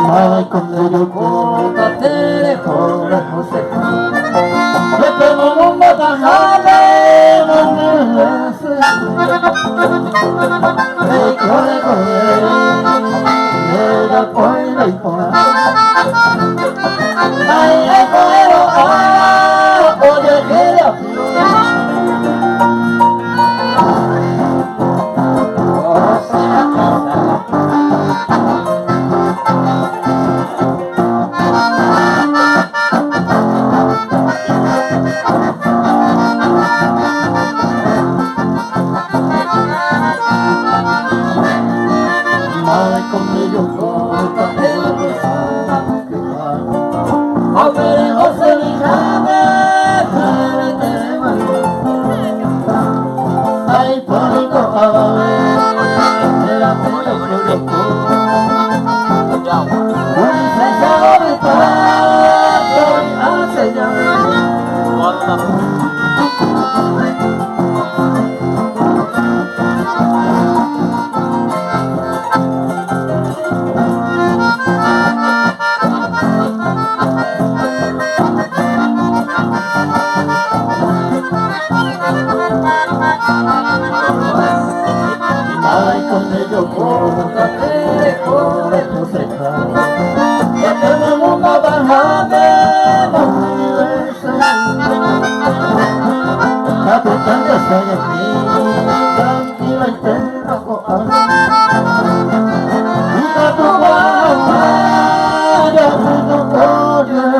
Ay, cuando yo corta teléfono, José, le tengo un batajale, no me hace. Hey, corre, corre, llega por la hipona. Ay, el correo, oye, que la flor. Conmigo corta el beso que va a ver José Lijame de mano. Ay, Tónico, a ver la pena florezco un licenciado de pato y hace ya ay, con ello córtate, corre tu ceja, que tenemos una bajada de universo. Capitán de soy aquí, tranquila y te rojo una tu guapa, ya no corre.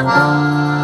Thank you.